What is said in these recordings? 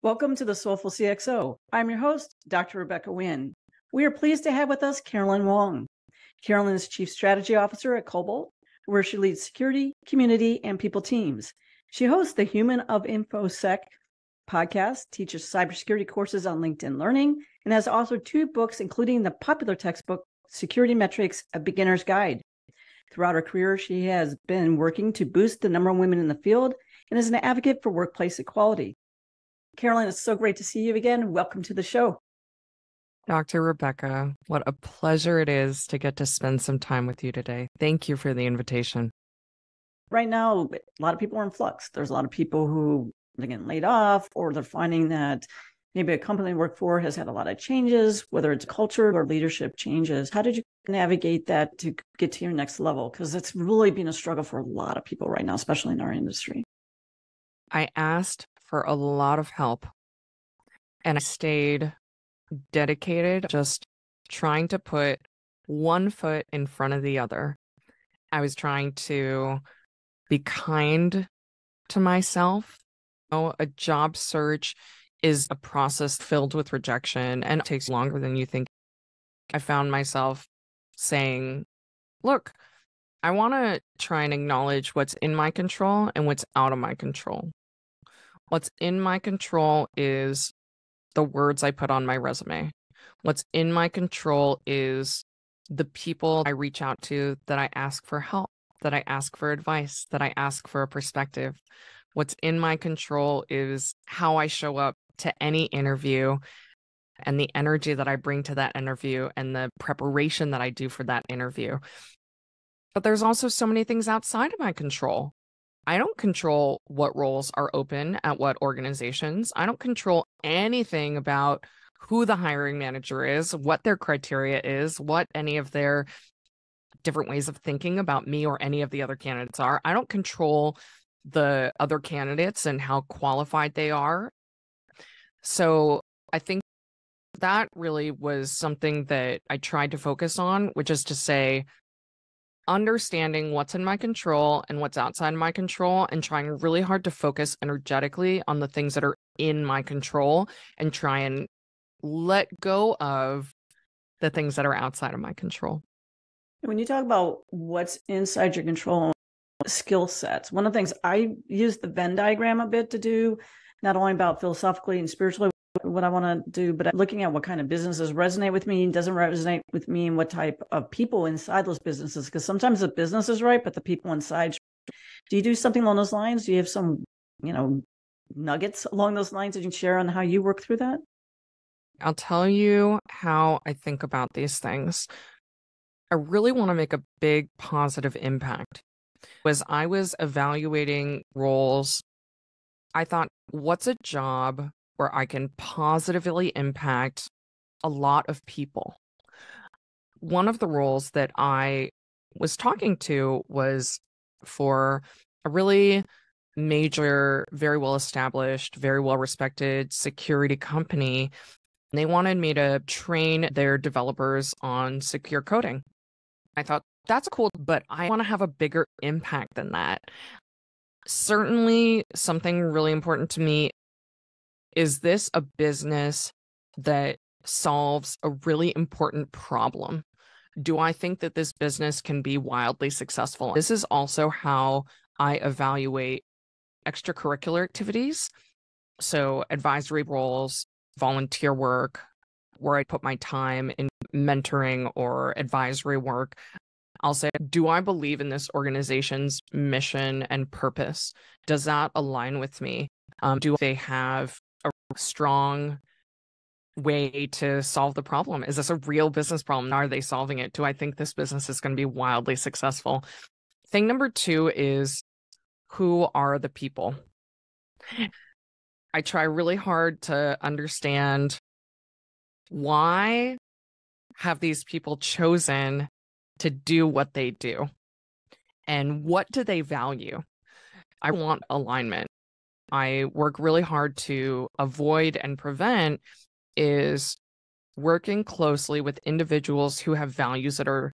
Welcome to the Soulful CXO. I'm your host, Dr. Rebecca Wynn. We are pleased to have with us Caroline Wong. Caroline is Chief Strategy Officer at Cobalt, where she leads security, community, and people teams. She hosts the Human of InfoSec podcast, teaches cybersecurity courses on LinkedIn Learning, and has authored 2 books, including the popular textbook, Security Metrics, A Beginner's Guide. Throughout her career, she has been working to boost the number of women in the field and is an advocate for workplace equality. Caroline, it's so great to see you again. Welcome to the show. Dr. Rebecca, what a pleasure it is to get to spend some time with you today. Thank you for the invitation. Right now, a lot of people are in flux. There's a lot of people who are getting laid off, or they're finding that maybe a company they work for has had a lot of changes, whether it's culture or leadership changes. How did you navigate that to get to your next level? Because it's really been a struggle for a lot of people right now, especially in our industry. I asked for a lot of help and I stayed dedicated, just trying to put one foot in front of the other. I was trying to be kind to myself. A job search is a process filled with rejection and it takes longer than you think. I found myself saying, look, I want to try and acknowledge what's in my control and what's out of my control. What's in my control is the words I put on my resume. What's in my control is the people I reach out to, that I ask for help, that I ask for advice, that I ask for a perspective. What's in my control is how I show up to any interview and the energy that I bring to that interview and the preparation that I do for that interview. But there's also so many things outside of my control. I don't control what roles are open at what organizations. I don't control anything about who the hiring manager is, what their criteria is, what any of their different ways of thinking about me or any of the other candidates are. I don't control the other candidates and how qualified they are. So I think that really was something that I tried to focus on, which is to say, understanding what's in my control and what's outside my control, and trying really hard to focus energetically on the things that are in my control and try and let go of the things that are outside of my control. When you talk about what's inside your control, skill sets, one of the things I use the Venn diagram a bit to do, not only about philosophically and spiritually what I want to do, but I'm looking at what kind of businesses resonate with me and doesn't resonate with me, and what type of people inside those businesses. Because sometimes the business is right, but the people inside. Do you do something along those lines? Do you have some, nuggets along those lines that you can share on how you work through that? I'll tell you how I think about these things. I really want to make a big positive impact. As I was evaluating roles, I thought, what's a job where I can positively impact a lot of people? One of the roles that I was talking to was for a really major, very well established, very well respected security company. They wanted me to train their developers on secure coding. I thought, that's cool, but I want to have a bigger impact than that. Certainly, something really important to me is this a business that solves a really important problem? Do I think that this business can be wildly successful? This is also how I evaluate extracurricular activities. So advisory roles, volunteer work, where I put my time in mentoring or advisory work. I'll say, do I believe in this organization's mission and purpose? Does that align with me? Do they have a strong way to solve the problem? Is this a real business problem? Are they solving it? Do I think this business is going to be wildly successful? Thing number 2 is, who are the people? I try really hard to understand, why have these people chosen to do what they do? And what do they value? I want alignment. I work really hard to avoid and prevent is working closely with individuals who have values that are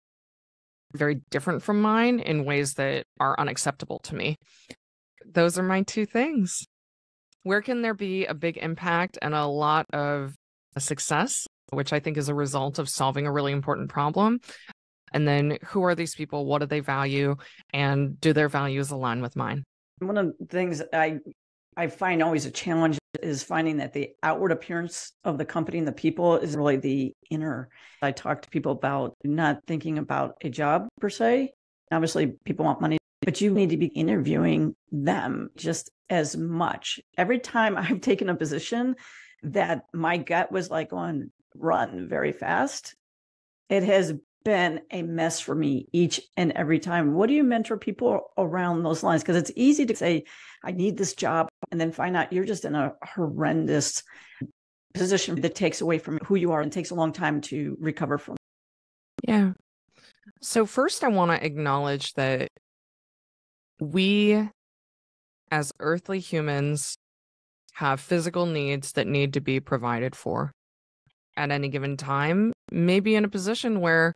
very different from mine in ways that are unacceptable to me. Those are my 2 things. Where can there be a big impact and a lot of success, which I think is a result of solving a really important problem? And then who are these people? What do they value? And do their values align with mine? One of the things I find always a challenge is finding that the outward appearance of the company and the people is really the inner. I talk to people about not thinking about a job per se. Obviously, people want money, but you need to be interviewing them just as much. Every time I've taken a position that my gut was like on run very fast, it has been a mess for me each and every time. What do you mentor people around those lines? Because it's easy to say, I need this job, and then find out you're just in a horrendous position that takes away from who you are and takes a long time to recover from. Yeah. So first, I want to acknowledge that we, as earthly humans, have physical needs that need to be provided for. At any given time, maybe in a position where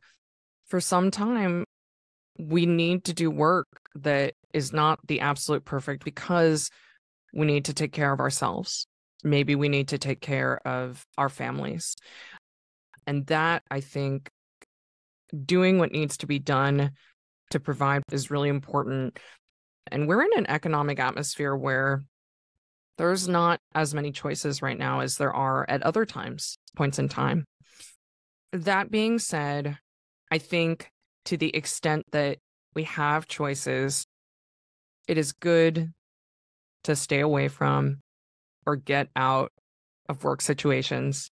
for some time we need to do work that is not the absolute perfect because we need to take care of ourselves. Maybe we need to take care of our families. And that, I think, doing what needs to be done to provide is really important. And we're in an economic atmosphere where there's not as many choices right now as there are at other points in time. That being said, I think to the extent that we have choices, it is good to stay away from or get out of work situations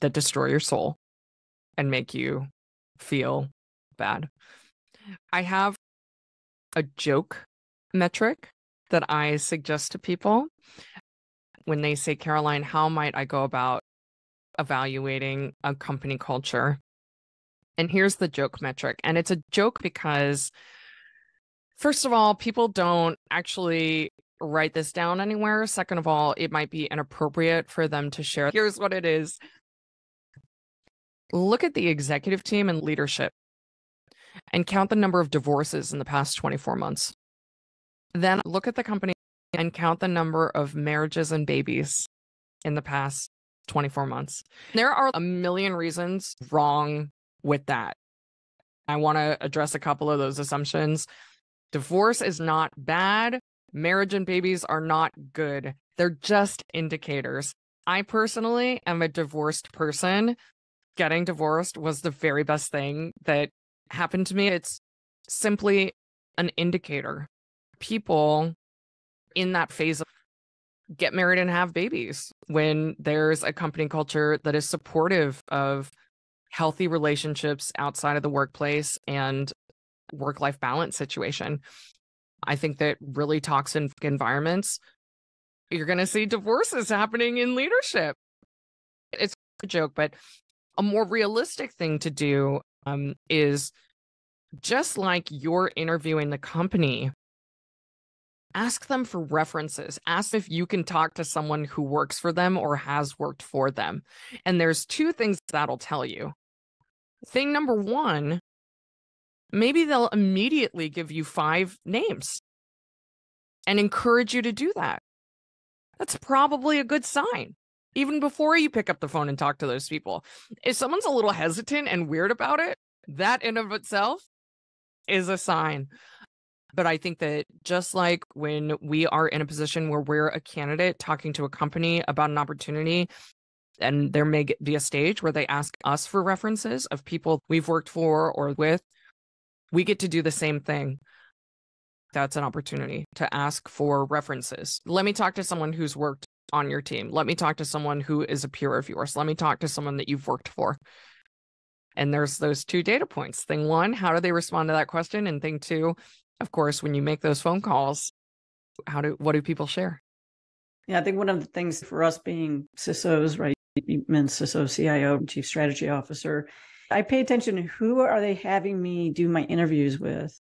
that destroy your soul and make you feel bad. I have a joke metric that I suggest to people when they say, Caroline, how might I go about evaluating a company culture? And here's the joke metric. And it's a joke because, first of all, people don't actually write this down anywhere. Second of all, it might be inappropriate for them to share. Here's what it is. Look at the executive team and leadership and count the number of divorces in the past 24 months. Then look at the company and count the number of marriages and babies in the past 24 months. There are a million reasons wrong with that. I want to address a couple of those assumptions. Divorce is not bad. Marriage and babies are not good. They're just indicators. I personally am a divorced person. Getting divorced was the very best thing that happened to me. It's simply an indicator. People in that phase of get married and have babies when there's a company culture that is supportive of healthy relationships outside of the workplace and work-life balance situation. I think that really toxic environments, you're going to see divorces happening in leadership. It's a joke, but a more realistic thing to do is just like you're interviewing the company, ask them for references. Ask if you can talk to someone who works for them or has worked for them. And there's two things that'll tell you. Thing number one, maybe they'll immediately give you 5 names and encourage you to do that. That's probably a good sign, even before you pick up the phone and talk to those people. If someone's a little hesitant and weird about it, that in of itself is a sign. But I think that just like when we are in a position where we're a candidate talking to a company about an opportunity, and there may be a stage where they ask us for references of people we've worked for or with, we get to do the same thing. That's an opportunity to ask for references. Let me talk to someone who's worked on your team. Let me talk to someone who is a peer of yours. Let me talk to someone that you've worked for. And there's those 2 data points. Thing one, how do they respond to that question? And thing two, of course, when you make those phone calls, what do people share? Yeah, I think one of the things for us being CISOs, right? Men's CISO, CIO, Chief Strategy Officer, I pay attention to who are they having me do my interviews with.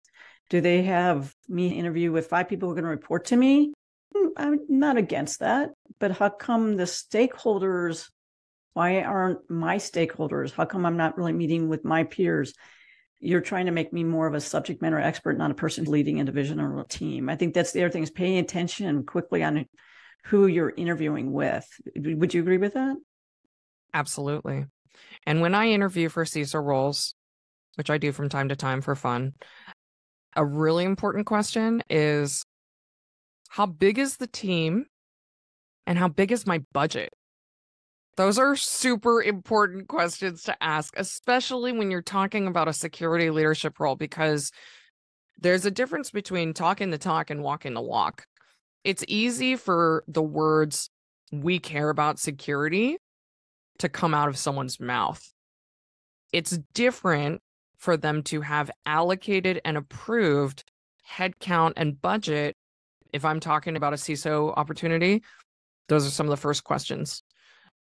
Do they have me interview with 5 people who are going to report to me? I'm not against that, but how come the stakeholders, why aren't my stakeholders? How come I'm not really meeting with my peers? You're trying to make me more of a subject matter expert, not a person leading a division or a team. I think that's the other thing, is paying attention quickly on who you're interviewing with. Would you agree with that? Absolutely. And when I interview for CISO roles, which I do from time to time for fun, a really important question is, how big is the team and how big is my budget? Those are super important questions to ask, especially when you're talking about a security leadership role, because there's a difference between talking the talk and walking the walk. It's easy for the words, "we care about security," to come out of someone's mouth. It's different for them to have allocated and approved headcount and budget. If I'm talking about a CISO opportunity, those are some of the first questions.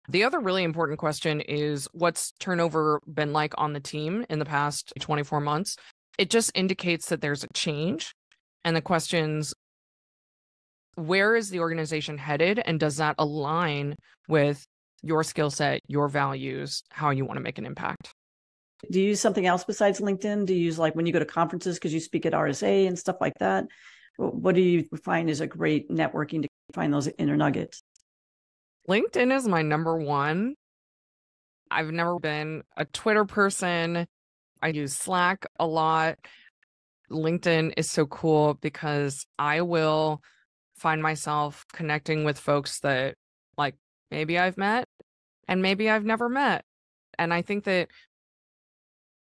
The other really important question is, what's turnover been like on the team in the past 24 months? It just indicates that there's a change. And the questions, where is the organization headed? And does that align with your skill set, your values, how you want to make an impact? Do you use something else besides LinkedIn? Do you use, like, when you go to conferences, because you speak at RSA and stuff like that? What do you find is a great networking to find those inner nuggets? LinkedIn is my number one. I've never been a Twitter person. I use Slack a lot. LinkedIn is so cool because I will find myself connecting with folks that, like, maybe I've met and maybe I've never met. And I think that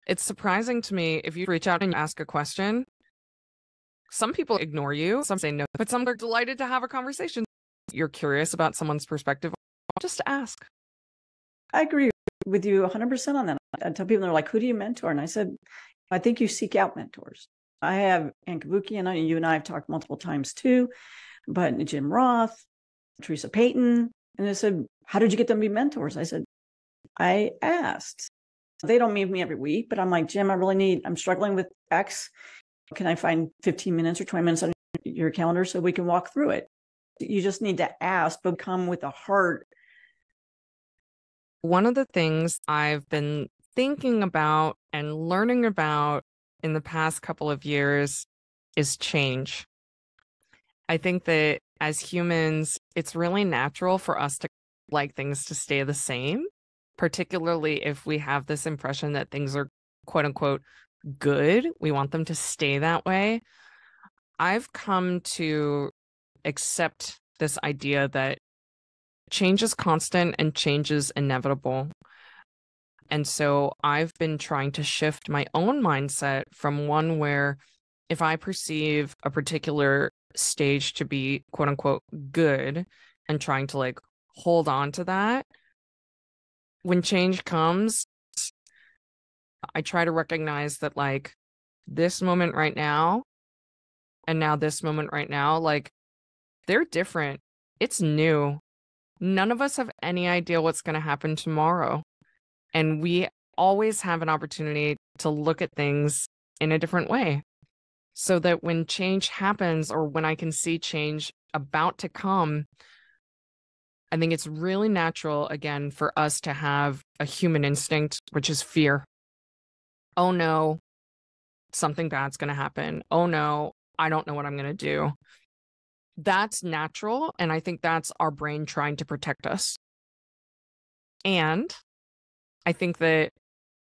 it's surprising to me, if you reach out and ask a question, some people ignore you, some say no, but some are delighted to have a conversation. You're curious about someone's perspective, just ask. I agree with you 100% on that. I tell people, they're like, who do you mentor? And I said, I think you seek out mentors. I have Ann Kabuki, and you and I have talked multiple times too, but Jim Roth, Teresa Payton. And I said, how did you get them to be mentors? I said, I asked. They don't meet me every week, but I'm like, Jim, I'm struggling with X. Can I find 15 minutes or 20 minutes on your calendar so we can walk through it? You just need to ask, but come with a heart. One of the things I've been thinking about and learning about in the past couple of years is change. I think that as humans, it's really natural for us to like things to stay the same, particularly if we have this impression that things are quote unquote good. We want them to stay that way. I've come to accept this idea that change is constant and change is inevitable. And so I've been trying to shift my own mindset from one where, if I perceive a particular stage to be quote unquote good and trying to, like, hold on to that, when change comes, I try to recognize that, like, this moment right now and now this moment right now, like, they're different. It's new. None of us have any idea what's going to happen tomorrow. And we always have an opportunity to look at things in a different way, so that when change happens, or when I can see change about to come, I think it's really natural, again, for us to have a human instinct, which is fear. Oh no, something bad's going to happen. Oh no, I don't know what I'm going to do. That's natural. And I think that's our brain trying to protect us. And I think that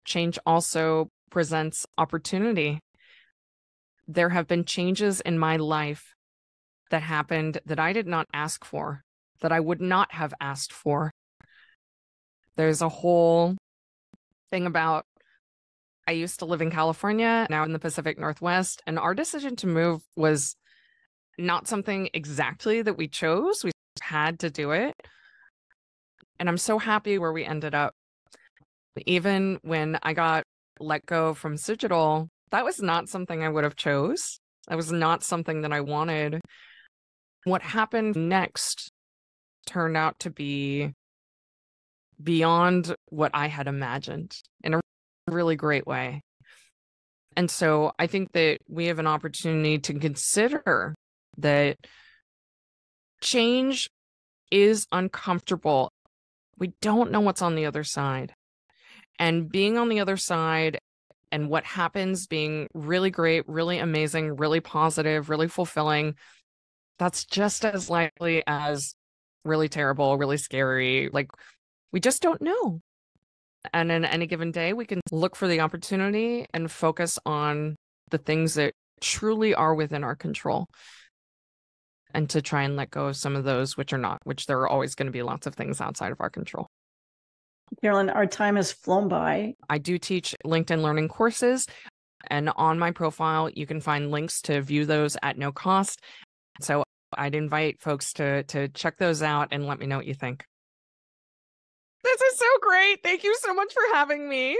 change also presents opportunity. There have been changes in my life that happened that I did not ask for, that I would not have asked for. There's a whole thing about, I used to live in California, now in the Pacific Northwest, and our decision to move was not something exactly that we chose. We had to do it. And I'm so happy where we ended up. Even when I got let go from Cigital, that was not something I would have chose. That was not something that I wanted. What happened next turned out to be beyond what I had imagined in a really great way. And so I think that we have an opportunity to consider that change is uncomfortable. We don't know what's on the other side. And being on the other side and what happens being really great, really amazing, really positive, really fulfilling, that's just as likely as really terrible, really scary. Like, we just don't know. And in any given day, we can look for the opportunity and focus on the things that truly are within our control, and to try and let go of some of those which are not, which there are always going to be lots of things outside of our control. Caroline, our time has flown by. I do teach LinkedIn Learning courses, and on my profile, you can find links to view those at no cost. So I'd invite folks to check those out and let me know what you think. This is so great. Thank you so much for having me.